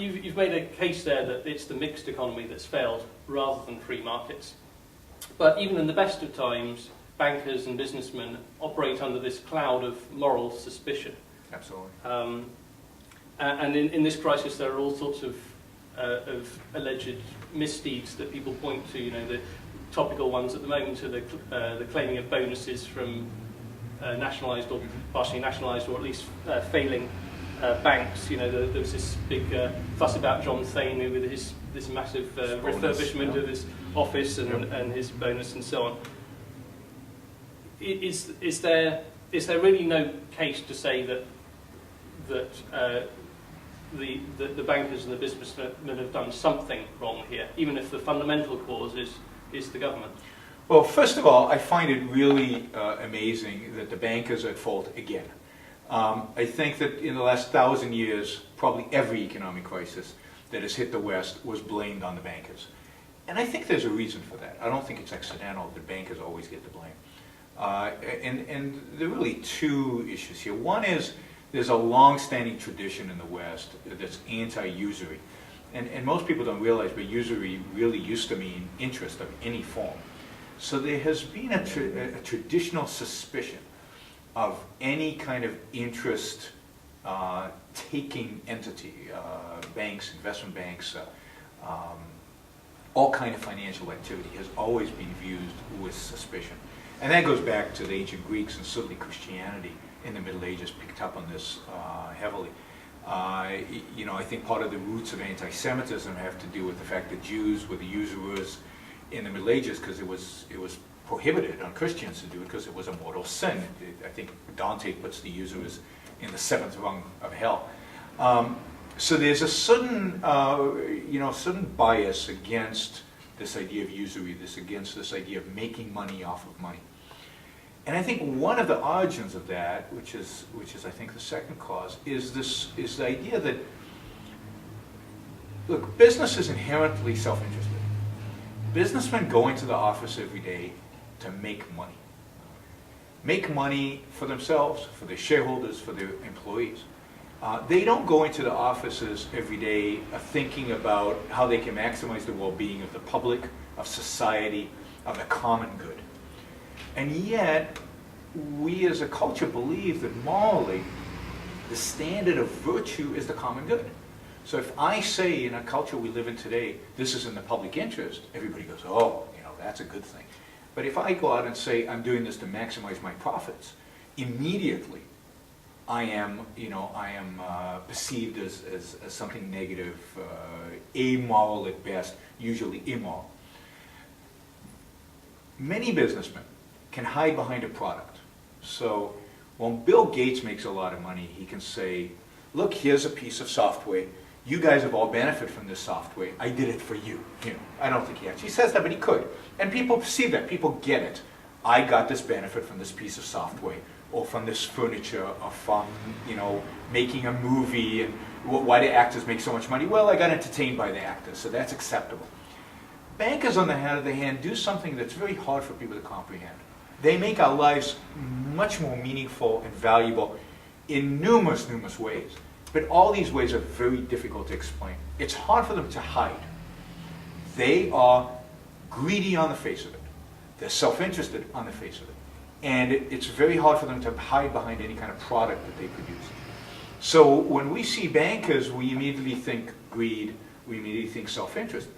you've made a case there that it's the mixed economy that's failed rather than free markets. But even in the best of times, bankers and businessmen operate under this cloud of moral suspicion. Absolutely. And in this crisis, there are all sorts of alleged misdeeds that people point to. You know, the topical ones at the moment are the claiming of bonuses from nationalised or partially nationalised, or at least failing banks. You know, there was this big fuss about John Thain with this massive refurbishment of his office and his bonus and so on. Is there really no case to say that the bankers and the businessmen have done something wrong here, even if the fundamental cause is the government? Well, first of all, I find it really amazing that the bankers are at fault again. I think that in the last 1,000 years, probably every economic crisis that has hit the West was blamed on the bankers. And I think there's a reason for that. I don't think it's accidental that bankers always get the blame. And there are really two issues here. One is there's a long-standing tradition in the West that's anti-usury. And most people don't realize, but usury really used to mean interest of any form. So there has been a traditional suspicion of any kind of interest taking entity, banks, investment banks, all kind of financial activity has always been viewed with suspicion. And that goes back to the ancient Greeks, and certainly Christianity in the Middle Ages picked up on this heavily. You know, I think part of the roots of anti-Semitism have to do with the fact that Jews were the usurers in the Middle Ages because it was prohibited on Christians to do it because it was a mortal sin. I think Dante puts the usurers in the 7th rung of hell. So there's a certain, certain bias against this idea of usury, against this idea of making money off of money. And I think one of the origins of that, which is I think the second cause, is the idea that, look, business is inherently self-interested. Businessmen go into the office every day to make money. Make money for themselves, for their shareholders, for their employees. They don't go into the offices every day thinking about how they can maximize the well-being of the public, of society, of the common good. And yet, we as a culture believe that morally, the standard of virtue is the common good. So if I say in a culture we live in today, this is in the public interest, everybody goes, oh, that's a good thing. But if I go out and say I'm doing this to maximize my profits, immediately I am perceived as something negative, amoral at best, usually immoral. Many businessmen can hide behind a product. So when Bill Gates makes a lot of money, he can say, look, here's a piece of software. You guys have all benefited from this software. I did it for you. I don't think he actually says that, but he could. And people perceive that. People get it. I got this benefit from this piece of software, or from this furniture, or from, making a movie, and why do actors make so much money? Well, I got entertained by the actors, so that's acceptable. Bankers, on the other hand, do something that's very hard for people to comprehend. They make our lives much more meaningful and valuable in numerous ways. But all these ways are very difficult to explain. It's hard for them to hide. They are greedy on the face of it. They're self-interested on the face of it. And it's very hard for them to hide behind any kind of product that they produce. So when we see bankers, we immediately think greed, we immediately think self-interest.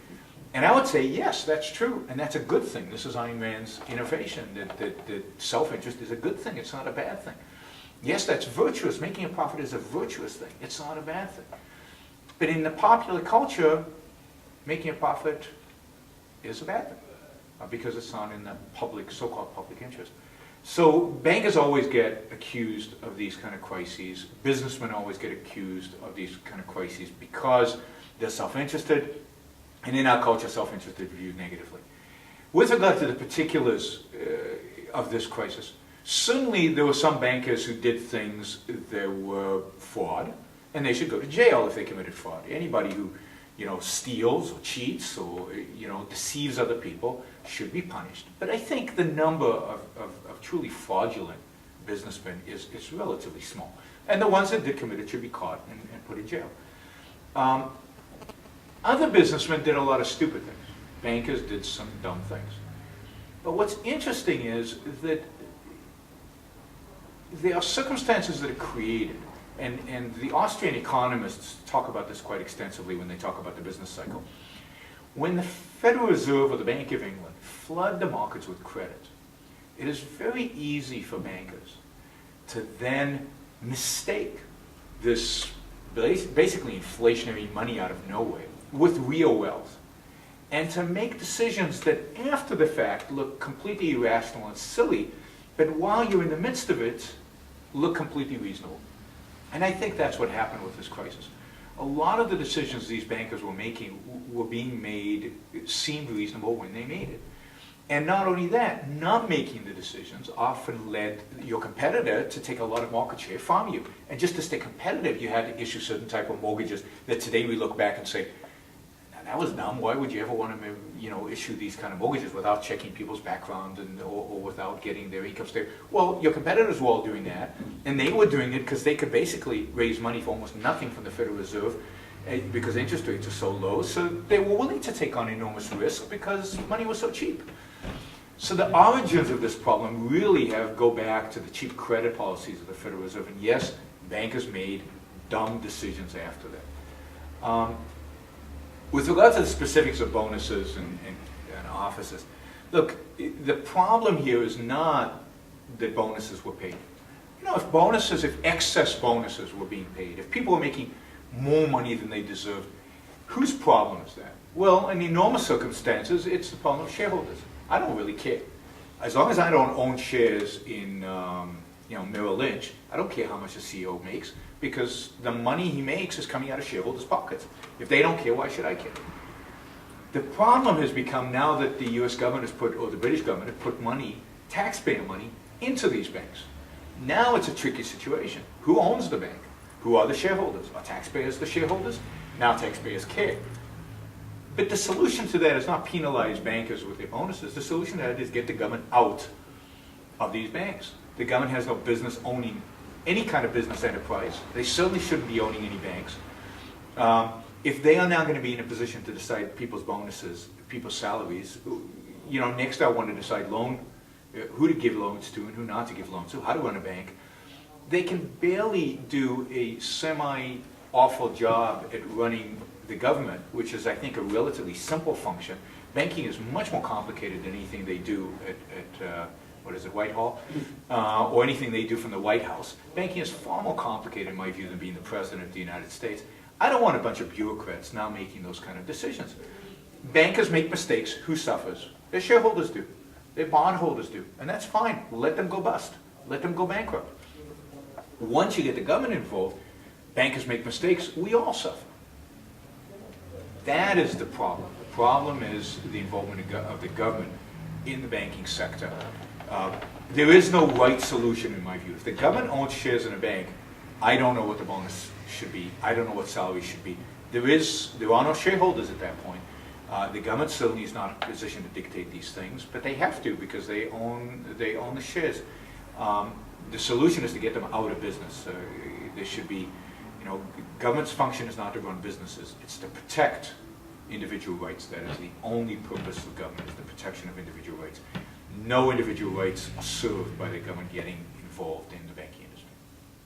And I would say, yes, that's true, and that's a good thing. This is Ayn Rand's innovation, that self-interest is a good thing, it's not a bad thing. Yes, that's virtuous. Making a profit is a virtuous thing. It's not a bad thing. But in the popular culture, making a profit is a bad thing because it's not in the public, so-called public interest. So bankers always get accused of these kind of crises. Businessmen always get accused of these kind of crises because they're self-interested, and in our culture, self-interested is viewed negatively. With regard to the particulars of this crisis, certainly there were some bankers who did things that were fraud, and they should go to jail if they committed fraud. Anybody who, steals or cheats or, deceives other people should be punished. But I think the number of truly fraudulent businessmen is relatively small. And the ones that did commit it should be caught and put in jail. Other businessmen did a lot of stupid things. Bankers did some dumb things. But what's interesting is that there are circumstances that are created, and the Austrian economists talk about this quite extensively when they talk about the business cycle. When the Federal Reserve or the Bank of England flood the markets with credit, it is very easy for bankers to then mistake this basically inflationary money out of nowhere with real wealth, and to make decisions that after the fact look completely irrational and silly, but while you're in the midst of it, look completely reasonable. And I think that's what happened with this crisis. A lot of the decisions these bankers were making were being made, it seemed reasonable when they made it. And not only that, not making the decisions often led your competitor to take a lot of market share from you. And just to stay competitive, you had to issue certain type of mortgages that today we look back and say, that was dumb. Why would you ever want to, issue these kind of mortgages without checking people's background or without getting their income statement? Well, your competitors were all doing that, and they were doing it because they could basically raise money for almost nothing from the Federal Reserve because interest rates are so low. So they were willing to take on enormous risk because money was so cheap. So the origins of this problem really go back to the cheap credit policies of the Federal Reserve. And yes, bankers made dumb decisions after that. With regard to the specifics of bonuses and offices, look, the problem here is not that bonuses were paid. If excess bonuses were being paid, if people were making more money than they deserved, whose problem is that? Well, in enormous circumstances, it's the problem of shareholders. I don't really care. As long as I don't own shares in Merrill Lynch, I don't care how much the CEO makes, because the money he makes is coming out of shareholders' pockets. If they don't care, why should I care? The problem has become now that the US government has put, or the British government has put money, taxpayer money, into these banks. Now it's a tricky situation. Who owns the bank? Who are the shareholders? Are taxpayers the shareholders? Now taxpayers care. But the solution to that is not penalize bankers with their bonuses. The solution to that is get the government out of these banks. The government has no business owning any kind of business enterprise. They certainly shouldn't be owning any banks. If they are now going to be in a position to decide people's bonuses, people's salaries, next I want to decide who to give loans to and who not to give loans to, how to run a bank. They can barely do a semi-awful job at running the government, which is, I think, a relatively simple function. Banking is much more complicated than anything they do at Whitehall, or anything they do from the White House. Banking is far more complicated, in my view, than being the President of the United States. I don't want a bunch of bureaucrats now making those kind of decisions. Bankers make mistakes. Who suffers? Their shareholders do. Their bondholders do. And that's fine. Let them go bust. Let them go bankrupt. Once you get the government involved, bankers make mistakes, we all suffer. That is the problem. The problem is the involvement of the government in the banking sector. There is no right solution in my view. If the government owns shares in a bank, I don't know what the bonus should be. I don't know what salary should be. There are no shareholders at that point. The government certainly is not in a position to dictate these things, but they have to because they own the shares. The solution is to get them out of business. There should be, government's function is not to run businesses. It's to protect individual rights. That is the only purpose of government, is the protection of individual rights. No individual rights are served by the government getting involved in the banking